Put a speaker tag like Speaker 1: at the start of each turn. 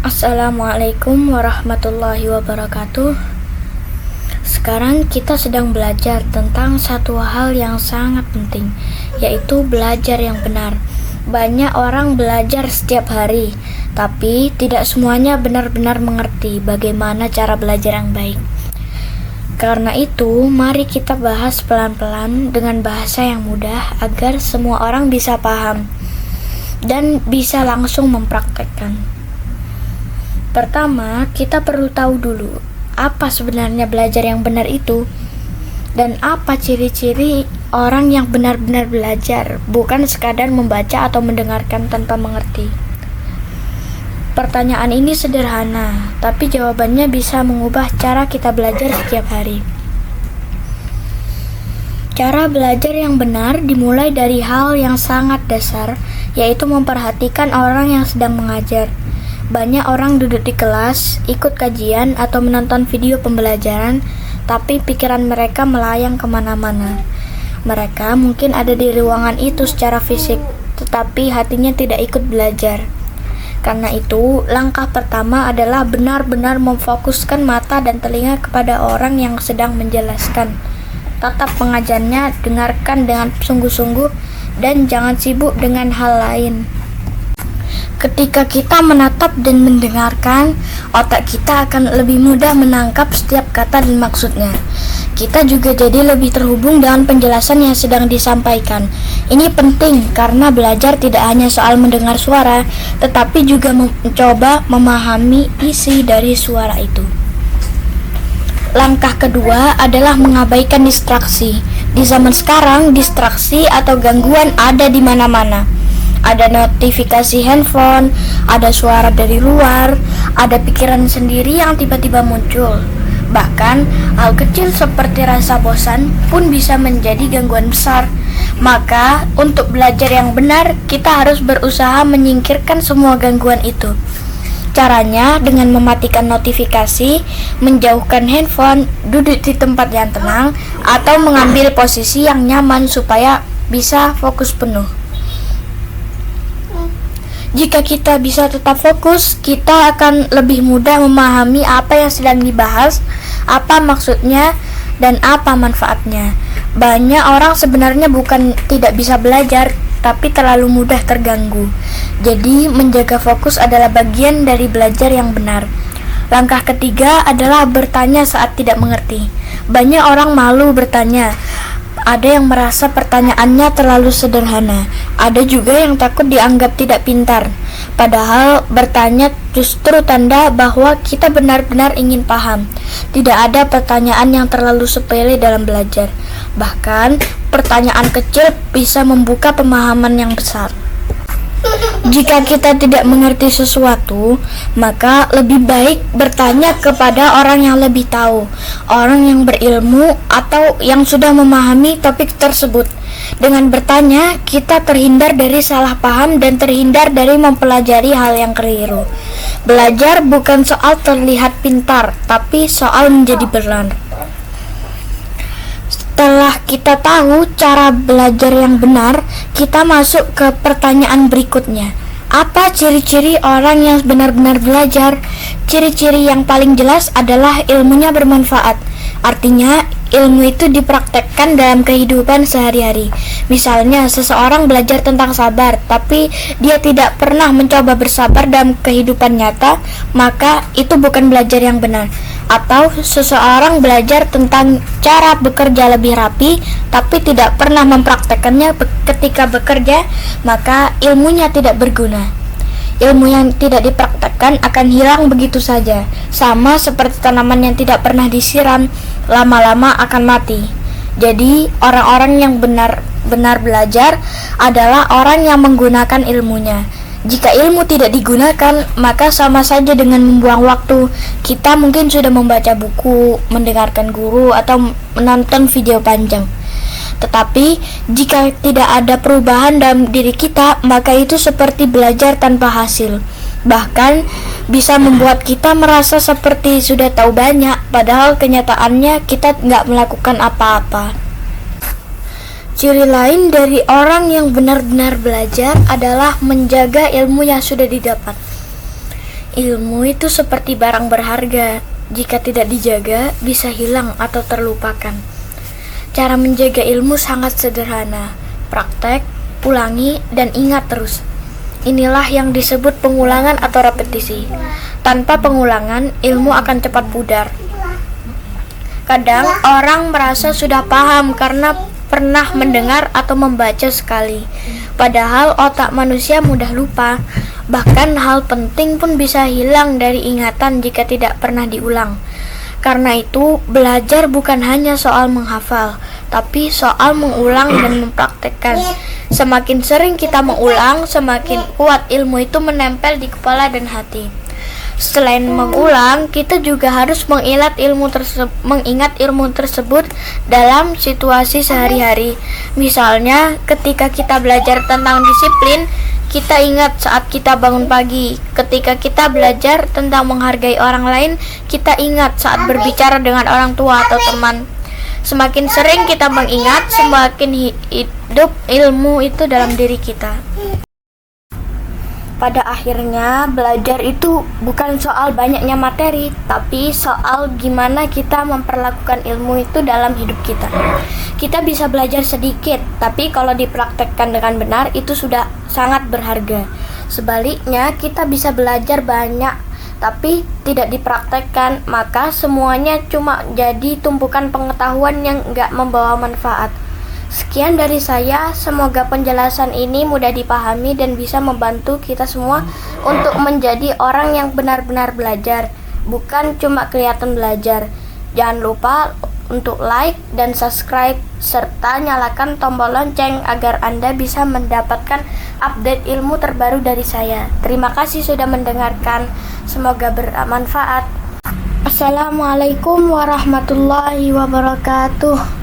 Speaker 1: Assalamualaikum warahmatullahi wabarakatuh. Sekarang kita sedang belajar tentang satu hal yang sangat penting, yaitu belajar yang benar. Banyak orang belajar setiap hari, tapi tidak semuanya benar-benar mengerti bagaimana cara belajar yang baik. Karena itu, mari kita bahas pelan-pelan dengan bahasa yang mudah agar semua orang bisa paham dan bisa langsung mempraktekkan. Pertama, kita perlu tahu dulu apa sebenarnya belajar yang benar itu dan apa ciri-ciri orang yang benar-benar belajar, bukan sekadar membaca atau mendengarkan tanpa mengerti. Pertanyaan ini sederhana, tapi jawabannya bisa mengubah cara kita belajar setiap hari. Cara belajar yang benar dimulai dari hal yang sangat dasar, yaitu memperhatikan orang yang sedang mengajar. Banyak orang duduk di kelas, ikut kajian, atau menonton video pembelajaran, tapi pikiran mereka melayang kemana-mana. Mereka mungkin ada di ruangan itu secara fisik, tetapi hatinya tidak ikut belajar. Karena itu, langkah pertama adalah benar-benar memfokuskan mata dan telinga kepada orang yang sedang menjelaskan. Tatap pengajarnya, dengarkan dengan sungguh-sungguh, dan jangan sibuk dengan hal lain. Ketika kita menatap dan mendengarkan, otak kita akan lebih mudah menangkap setiap kata dan maksudnya. Kita juga jadi lebih terhubung dengan penjelasan yang sedang disampaikan. Ini penting karena belajar tidak hanya soal mendengar suara, tetapi juga mencoba memahami isi dari suara itu. Langkah kedua adalah mengabaikan distraksi. Di zaman sekarang, distraksi atau gangguan ada di mana-mana. Ada notifikasi handphone, ada suara dari luar, ada pikiran sendiri yang tiba-tiba muncul. Bahkan, hal kecil seperti rasa bosan pun bisa menjadi gangguan besar. Maka, untuk belajar yang benar, kita harus berusaha menyingkirkan semua gangguan itu. Caranya dengan mematikan notifikasi, menjauhkan handphone, duduk di tempat yang tenang, atau mengambil posisi yang nyaman supaya bisa fokus penuh. Jika kita bisa tetap fokus, kita akan lebih mudah memahami apa yang sedang dibahas, apa maksudnya, dan apa manfaatnya. Banyak orang sebenarnya bukan tidak bisa belajar, tapi terlalu mudah terganggu. Jadi, menjaga fokus adalah bagian dari belajar yang benar. Langkah ketiga adalah bertanya saat tidak mengerti. Banyak orang malu bertanya. Ada yang merasa pertanyaannya terlalu sederhana. Ada juga yang takut dianggap tidak pintar. Padahal bertanya justru tanda bahwa kita benar-benar ingin paham. Tidak ada pertanyaan yang terlalu sepele dalam belajar. Bahkan pertanyaan kecil bisa membuka pemahaman yang besar. Jika kita tidak mengerti sesuatu, maka lebih baik bertanya kepada orang yang lebih tahu, orang yang berilmu atau yang sudah memahami topik tersebut. Dengan bertanya, kita terhindar dari salah paham dan terhindar dari mempelajari hal yang keliru. Belajar bukan soal terlihat pintar, tapi soal menjadi benar. Setelah kita tahu cara belajar yang benar, kita masuk ke pertanyaan berikutnya. Apa ciri-ciri orang yang benar-benar belajar? Ciri-ciri yang paling jelas adalah ilmunya bermanfaat. Artinya, ilmu itu dipraktekkan dalam kehidupan sehari-hari. Misalnya, seseorang belajar tentang sabar, tapi dia tidak pernah mencoba bersabar dalam kehidupan nyata, maka itu bukan belajar yang benar. Atau seseorang belajar tentang cara bekerja lebih rapi, tapi tidak pernah mempraktekannya ketika bekerja, maka ilmunya tidak berguna. Ilmu yang tidak dipraktekkan akan hilang begitu saja, sama seperti tanaman yang tidak pernah disiram, lama-lama akan mati. Jadi, orang-orang yang benar-benar belajar adalah orang yang menggunakan ilmunya. Jika ilmu tidak digunakan, maka sama saja dengan membuang waktu. Kita mungkin sudah membaca buku, mendengarkan guru, atau menonton video panjang. Tetapi, jika tidak ada perubahan dalam diri kita, maka itu seperti belajar tanpa hasil. Bahkan, bisa membuat kita merasa seperti sudah tahu banyak, padahal kenyataannya kita nggak melakukan apa-apa. Ciri lain dari orang yang benar-benar belajar adalah menjaga ilmu yang sudah didapat. Ilmu itu seperti barang berharga. Jika tidak dijaga, bisa hilang atau terlupakan. Cara menjaga ilmu sangat sederhana. Praktek, ulangi, dan ingat terus. Inilah yang disebut pengulangan atau repetisi. Tanpa pengulangan, ilmu akan cepat pudar. Kadang orang merasa sudah paham karena pernah mendengar atau membaca sekali. Padahal otak manusia mudah lupa. Bahkan hal penting pun bisa hilang dari ingatan jika tidak pernah diulang. Karena itu, belajar bukan hanya soal menghafal, tapi soal mengulang dan mempraktekkan. Semakin sering kita mengulang, semakin kuat ilmu itu menempel di kepala dan hati. Selain mengulang, kita juga harus mengingat ilmu tersebut dalam situasi sehari-hari. Misalnya, ketika kita belajar tentang disiplin, kita ingat saat kita bangun pagi. Ketika kita belajar tentang menghargai orang lain, kita ingat saat berbicara dengan orang tua atau teman. Semakin sering kita mengingat, semakin hidup ilmu itu dalam diri kita. Pada akhirnya, belajar itu bukan soal banyaknya materi, tapi soal gimana kita memperlakukan ilmu itu dalam hidup kita. Kita bisa belajar sedikit, tapi kalau dipraktekkan dengan benar, itu sudah sangat berharga. Sebaliknya, kita bisa belajar banyak, tapi tidak dipraktekkan, maka semuanya cuma jadi tumpukan pengetahuan yang nggak membawa manfaat. Sekian dari saya, semoga penjelasan ini mudah dipahami dan bisa membantu kita semua untuk menjadi orang yang benar-benar belajar, bukan cuma kelihatan belajar. Jangan lupa untuk like dan subscribe, serta nyalakan tombol lonceng agar Anda bisa mendapatkan update ilmu terbaru dari saya. Terima kasih sudah mendengarkan, semoga bermanfaat. Assalamualaikum warahmatullahi wabarakatuh.